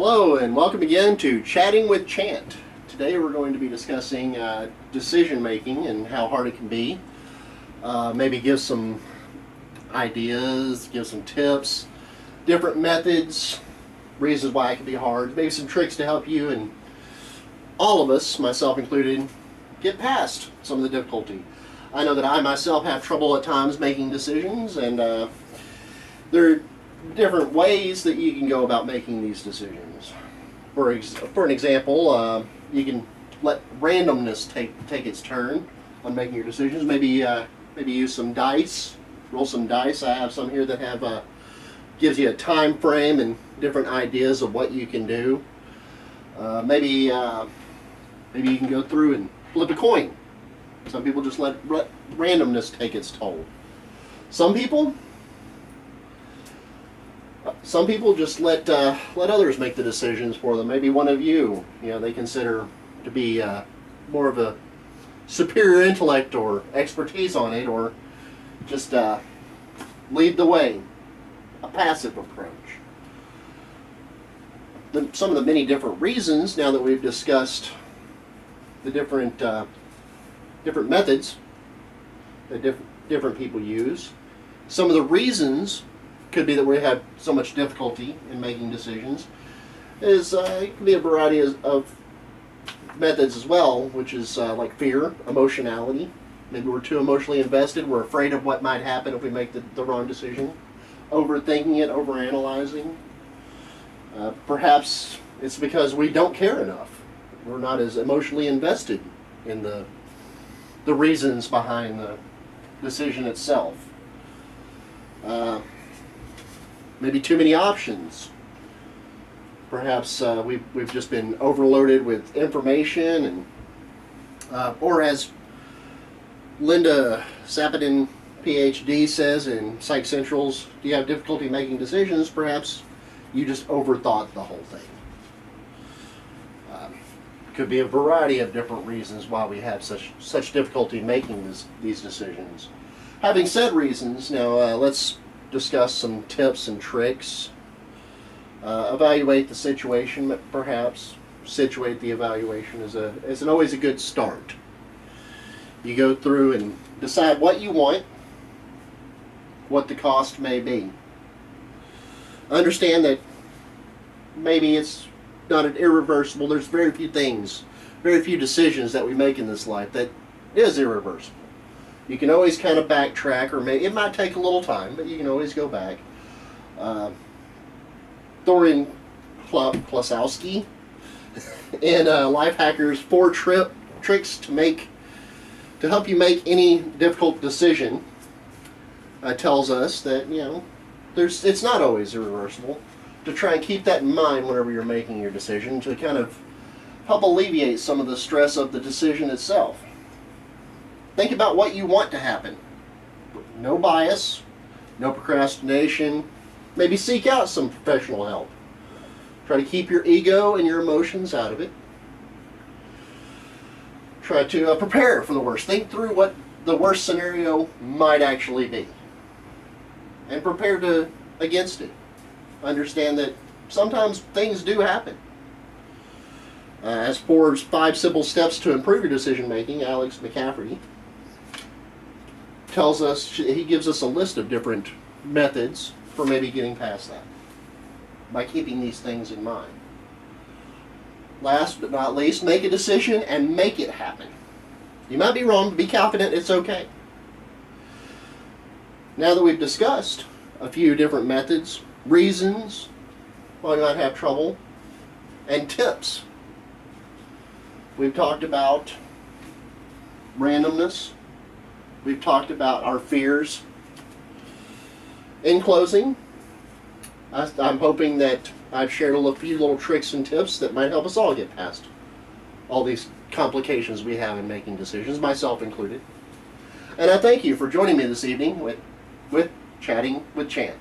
Hello and welcome again to Chatting with Chant. Today we're going to be discussing decision making and how hard it can be. Maybe give some ideas, give some tips, different methods, reasons why it can be hard, maybe some tricks to help you and all of us, myself included, get past some of the difficulty. I know that I myself have trouble at times making decisions, and there are different ways that you can go about making these decisions. For an example, you can let randomness take its turn on making your decisions. Maybe use some dice, roll some dice. I have some here that have gives you a time frame and different ideas of what you can do. Maybe you can go through and flip a coin. Some people just let randomness take its toll. Some people just let others make the decisions for them. Maybe one of you, they consider to be more of a superior intellect or expertise on it, or just lead the way, a passive approach. Some of the many different reasons, now that we've discussed the different methods that different people use, some of the reasons could be that we have so much difficulty in making decisions. It can be a variety of methods as well, which is like fear, emotionality. Maybe we're too emotionally invested. We're afraid of what might happen if we make the wrong decision. Overthinking it, overanalyzing. Perhaps it's because we don't care enough. We're not as emotionally invested in the reasons behind the decision itself. Maybe too many options. Perhaps we've just been overloaded with information, and or as Linda Sapadin, PhD, says in Psych Central's "Do you have difficulty making decisions?" Perhaps you just overthought the whole thing. Could be a variety of different reasons why we have such difficulty making these decisions. Having said reasons, now let's discuss some tips and tricks. Evaluate the situation, perhaps. Situate the evaluation is always a good start. You go through and decide what you want, what the cost may be. Understand that maybe it's not an irreversible. There's very few decisions that we make in this life that is irreversible. You can always kind of backtrack, or maybe it might take a little time, but you can always go back. Thorin Klosowski in Lifehackers 4 tricks to help you make any difficult decision tells us that it's not always irreversible. To try and keep that in mind whenever you're making your decision, to kind of help alleviate some of the stress of the decision itself. Think about what you want to happen. No bias, no procrastination. Maybe seek out some professional help. Try to keep your ego and your emotions out of it. Try to prepare for the worst. Think through what the worst scenario might actually be, and prepare against it. Understand that sometimes things do happen. As for 5 simple steps to improve your decision making, Alex McCafferty tells us, he gives us a list of different methods for maybe getting past that by keeping these things in mind. Last but not least, make a decision and make it happen. You might be wrong, but be confident it's okay. Now that we've discussed a few different methods, reasons why you might have trouble, and tips, we've talked about randomness. We've talked about our fears. In closing, I'm hoping that I've shared a few little tricks and tips that might help us all get past all these complications we have in making decisions, myself included. And I thank you for joining me this evening with Chatting with Chant.